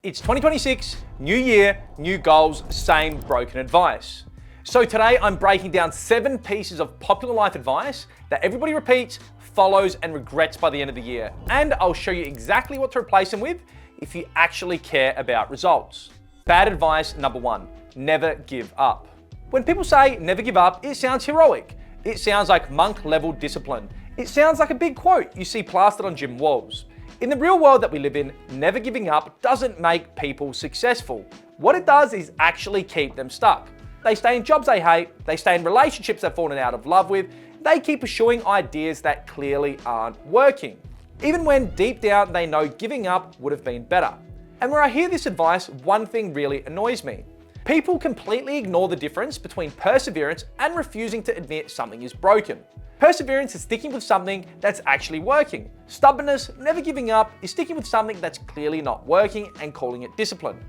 It's 2026, new year, new goals, same broken advice. So today I'm breaking down 7 pieces of popular life advice that everybody repeats, follows, and regrets by the end of the year. And I'll show you exactly what to replace them with if you actually care about results. Bad advice number 1, never give up. When people say never give up, it sounds heroic. It sounds like monk-level discipline. It sounds like a big quote you see plastered on gym walls. In the real world that we live in, never giving up doesn't make people successful. What it does is actually keep them stuck. They stay in jobs they hate, they stay in relationships they've fallen out of love with, they keep pursuing ideas that clearly aren't working. Even when deep down they know giving up would have been better. And when I hear this advice, one thing really annoys me. People completely ignore the difference between perseverance and refusing to admit something is broken. Perseverance is sticking with something that's actually working. Stubbornness, never giving up, is sticking with something that's clearly not working and calling it discipline.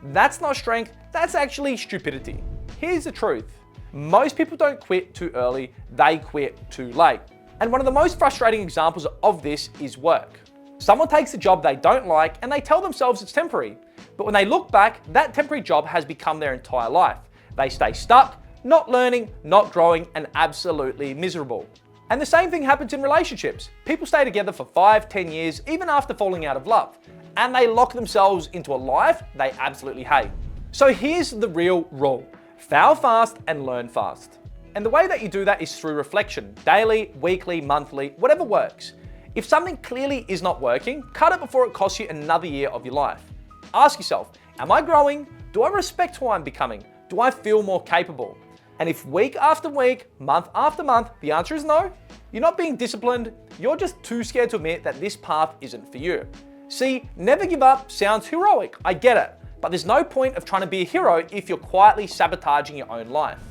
That's not strength, that's actually stupidity. Here's the truth. Most people don't quit too early, they quit too late. And one of the most frustrating examples of this is work. Someone takes a job they don't like and they tell themselves it's temporary. But when they look back, that temporary job has become their entire life. They stay stuck, not learning, not growing, and absolutely miserable. And the same thing happens in relationships. People stay together for 5, 10 years, even after falling out of love, and they lock themselves into a life they absolutely hate. So here's the real rule. Fail fast and learn fast. And the way that you do that is through reflection, daily, weekly, monthly, whatever works. If something clearly is not working, cut it before it costs you another year of your life. Ask yourself, am I growing? Do I respect who I'm becoming? Do I feel more capable? And if week after week, month after month, the answer is no, you're not being disciplined, you're just too scared to admit that this path isn't for you. See, never give up sounds heroic, I get it, but there's no point of trying to be a hero if you're quietly sabotaging your own life.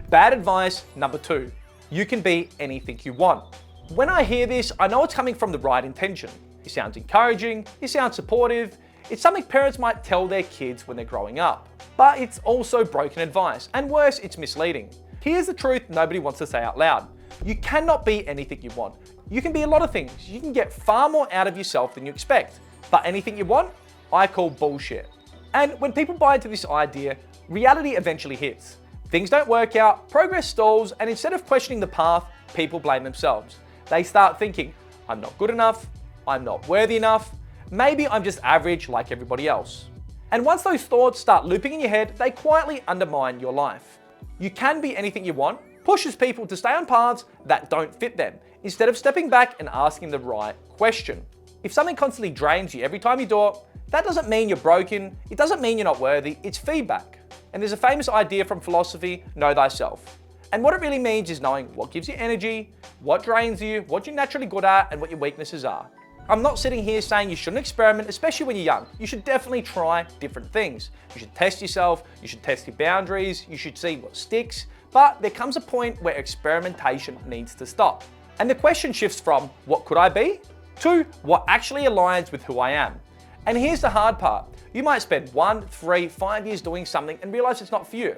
Bad advice number 2, you can be anything you want. When I hear this, I know it's coming from the right intention. It sounds encouraging, it sounds supportive, it's something parents might tell their kids when they're growing up. But it's also broken advice, and worse, it's misleading. Here's the truth nobody wants to say out loud. You cannot be anything you want. You can be a lot of things. You can get far more out of yourself than you expect. But anything you want, I call bullshit. And when people buy into this idea, reality eventually hits. Things don't work out, progress stalls, and instead of questioning the path, people blame themselves. They start thinking, I'm not good enough, I'm not worthy enough, maybe I'm just average like everybody else. And once those thoughts start looping in your head, they quietly undermine your life. You can be anything you want pushes people to stay on paths that don't fit them, instead of stepping back and asking the right question. If something constantly drains you every time you do it, that doesn't mean you're broken, it doesn't mean you're not worthy, it's feedback. And there's a famous idea from philosophy, know thyself. And what it really means is knowing what gives you energy, what drains you, what you're naturally good at, and what your weaknesses are. I'm not sitting here saying you shouldn't experiment, especially when you're young. You should definitely try different things. You should test yourself, you should test your boundaries, you should see what sticks, but there comes a point where experimentation needs to stop. And the question shifts from, what could I be? To what actually aligns with who I am. And here's the hard part. You might spend 1, 3, 5 years doing something and realize it's not for you.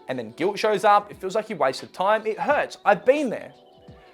And then guilt shows up, it feels like you wasted time, it hurts, I've been there.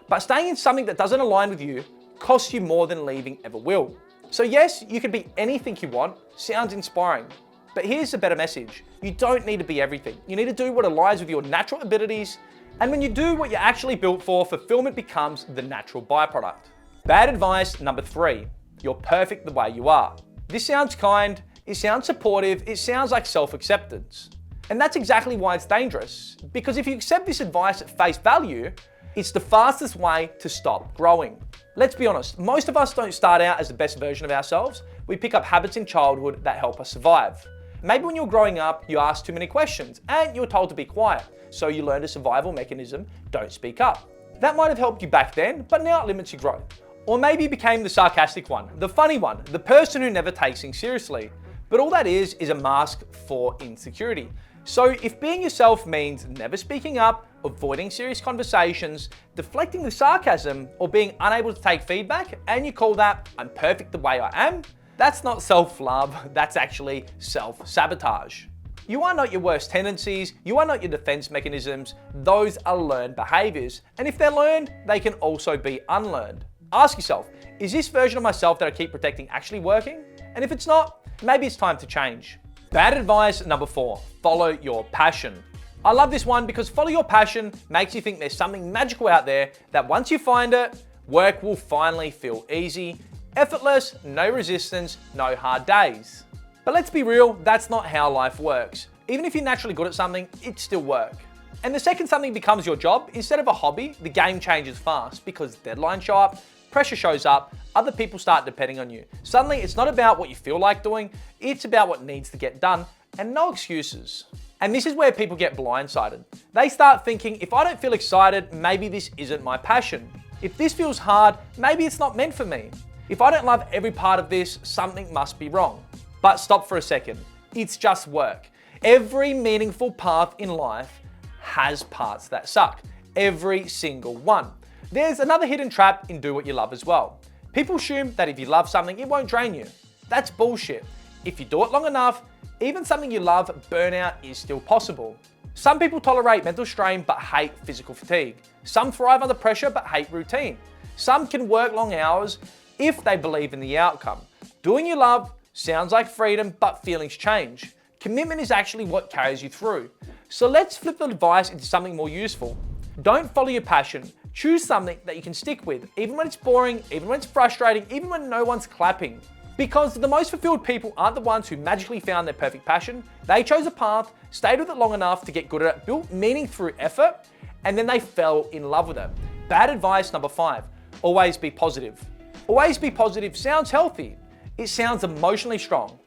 But staying in something that doesn't align with you costs you more than leaving ever will. So yes, you can be anything you want, sounds inspiring. But here's the better message. You don't need to be everything. You need to do what aligns with your natural abilities. And when you do what you're actually built for, fulfillment becomes the natural byproduct. Bad advice number 3, you're perfect the way you are. This sounds kind, it sounds supportive, it sounds like self-acceptance. And that's exactly why it's dangerous. Because if you accept this advice at face value, it's the fastest way to stop growing. Let's be honest, most of us don't start out as the best version of ourselves. We pick up habits in childhood that help us survive. Maybe when you're growing up, you asked too many questions and you were told to be quiet. So you learned a survival mechanism, don't speak up. That might have helped you back then, but now it limits your growth. Or maybe you became the sarcastic one, the funny one, the person who never takes things seriously. But all that is a mask for insecurity. So if being yourself means never speaking up, avoiding serious conversations, deflecting the sarcasm, or being unable to take feedback, and you call that, I'm perfect the way I am, that's not self-love, that's actually self-sabotage. You are not your worst tendencies, you are not your defense mechanisms, those are learned behaviors. And if they're learned, they can also be unlearned. Ask yourself, is this version of myself that I keep protecting actually working? And if it's not, maybe it's time to change. Bad advice number 4, follow your passion. I love this one because follow your passion makes you think there's something magical out there that once you find it, work will finally feel easy, effortless, no resistance, no hard days. But let's be real, that's not how life works. Even if you're naturally good at something, it still work. And the second something becomes your job, instead of a hobby, the game changes fast because deadlines show up, pressure shows up, other people start depending on you. Suddenly, it's not about what you feel like doing, it's about what needs to get done, and no excuses. And this is where people get blindsided. They start thinking, if I don't feel excited, maybe this isn't my passion. If this feels hard, maybe it's not meant for me. If I don't love every part of this, something must be wrong. But stop for a second. It's just work. Every meaningful path in life has parts that suck. Every single one. There's another hidden trap in do what you love as well. People assume that if you love something, it won't drain you. That's bullshit. If you do it long enough, even something you love, burnout is still possible. Some people tolerate mental strain but hate physical fatigue. Some thrive under pressure but hate routine. Some can work long hours if they believe in the outcome. Doing you love sounds like freedom, but feelings change. Commitment is actually what carries you through. So let's flip the advice into something more useful. Don't follow your passion. Choose something that you can stick with, even when it's boring, even when it's frustrating, even when no one's clapping. Because the most fulfilled people aren't the ones who magically found their perfect passion. They chose a path, stayed with it long enough to get good at it, built meaning through effort, and then they fell in love with it. Bad advice number 5, always be positive. Always be positive sounds healthy. It sounds emotionally strong.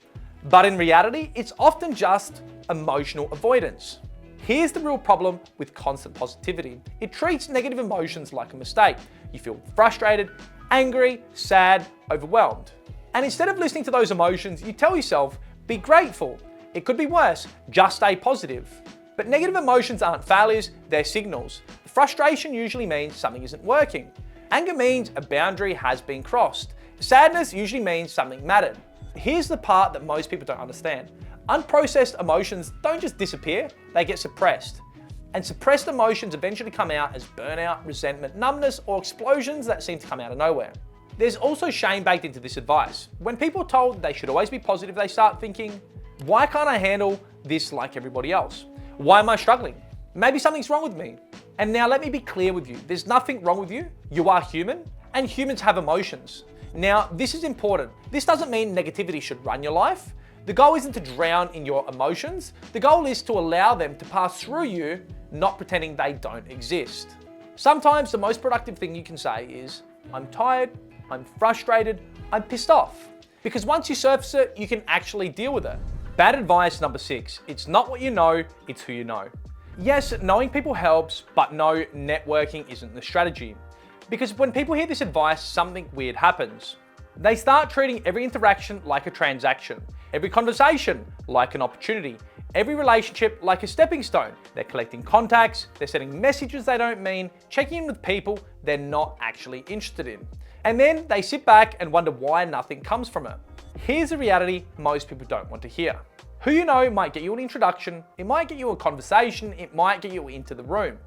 But in reality, it's often just emotional avoidance. Here's the real problem with constant positivity. It treats negative emotions like a mistake. You feel frustrated, angry, sad, overwhelmed. And instead of listening to those emotions, you tell yourself, be grateful. It could be worse, just stay positive. But negative emotions aren't failures, they're signals. Frustration usually means something isn't working. Anger means a boundary has been crossed. Sadness usually means something mattered. Here's the part that most people don't understand. Unprocessed emotions don't just disappear, they get suppressed. And suppressed emotions eventually come out as burnout, resentment, numbness, or explosions that seem to come out of nowhere. There's also shame baked into this advice. When people are told they should always be positive, they start thinking, why can't I handle this like everybody else? Why am I struggling? Maybe something's wrong with me. And now let me be clear with you. There's nothing wrong with you. You are human, and humans have emotions. Now, this is important. This doesn't mean negativity should run your life. The goal isn't to drown in your emotions. The goal is to allow them to pass through you, not pretending they don't exist. Sometimes the most productive thing you can say is, I'm tired, I'm frustrated, I'm pissed off. Because once you surface it, you can actually deal with it. Bad advice number 6, it's not what you know, it's who you know. Yes, knowing people helps, but no, networking isn't the strategy. Because when people hear this advice, something weird happens. They start treating every interaction like a transaction, every conversation like an opportunity, every relationship like a stepping stone. They're collecting contacts, they're sending messages they don't mean, checking in with people they're not actually interested in. And then they sit back and wonder why nothing comes from it. Here's a reality most people don't want to hear. Who you know might get you an introduction, it might get you a conversation, it might get you into the room.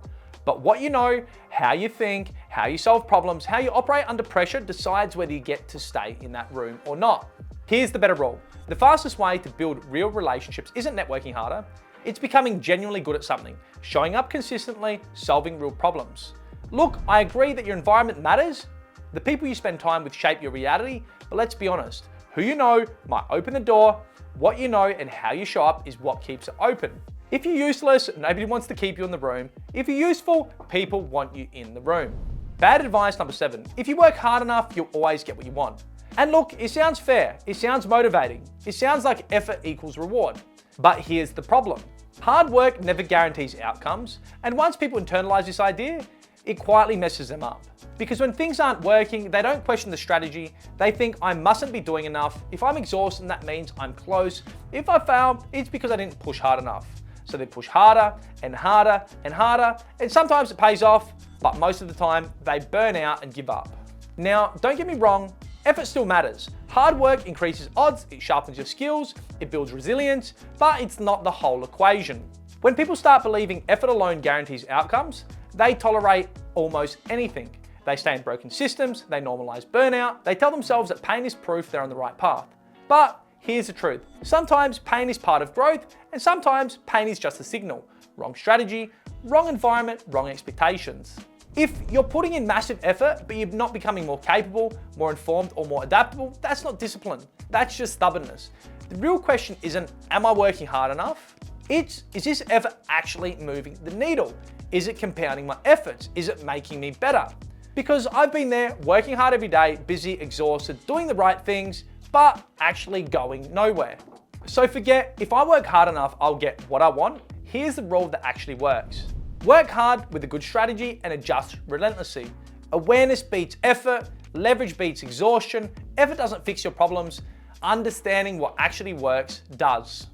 But what you know, how you think, how you solve problems, how you operate under pressure decides whether you get to stay in that room or not. Here's the better rule. The fastest way to build real relationships isn't networking harder, it's becoming genuinely good at something, showing up consistently, solving real problems. Look, I agree that your environment matters. The people you spend time with shape your reality, but let's be honest, who you know might open the door, what you know and how you show up is what keeps it open. If you're useless, nobody wants to keep you in the room. If you're useful, people want you in the room. Bad advice number 7, if you work hard enough, you'll always get what you want. And look, it sounds fair, it sounds motivating, it sounds like effort equals reward. But here's the problem. Hard work never guarantees outcomes, and once people internalize this idea, it quietly messes them up. Because when things aren't working, they don't question the strategy. They think I mustn't be doing enough. If I'm exhausted, that means I'm close. If I fail, it's because I didn't push hard enough. So they push harder and harder and harder, and sometimes it pays off, but most of the time they burn out and give up. Now, don't get me wrong, effort still matters. Hard work increases odds, it sharpens your skills, it builds resilience, but it's not the whole equation. When people start believing effort alone guarantees outcomes, they tolerate almost anything. They stay in broken systems, they normalize burnout, they tell themselves that pain is proof they're on the right path. But Here's the truth. Sometimes pain is part of growth, and sometimes pain is just a signal. Wrong strategy, wrong environment, wrong expectations. If you're putting in massive effort, but you're not becoming more capable, more informed, or more adaptable, that's not discipline. That's just stubbornness. The real question isn't, am I working hard enough? Is this effort actually moving the needle? Is it compounding my efforts? Is it making me better? Because I've been there working hard every day, busy, exhausted, doing the right things, but actually going nowhere. So forget, if I work hard enough, I'll get what I want. Here's the rule that actually works. Work hard with a good strategy and adjust relentlessly. Awareness beats effort, leverage beats exhaustion, effort doesn't fix your problems, understanding what actually works does.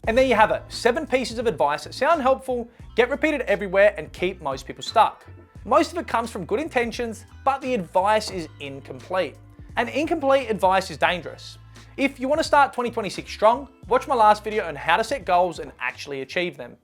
And there you have it, 7 pieces of advice that sound helpful, get repeated everywhere, and keep most people stuck. Most of it comes from good intentions, but the advice is incomplete. And incomplete advice is dangerous. If you want to start 2026 strong, watch my last video on how to set goals and actually achieve them.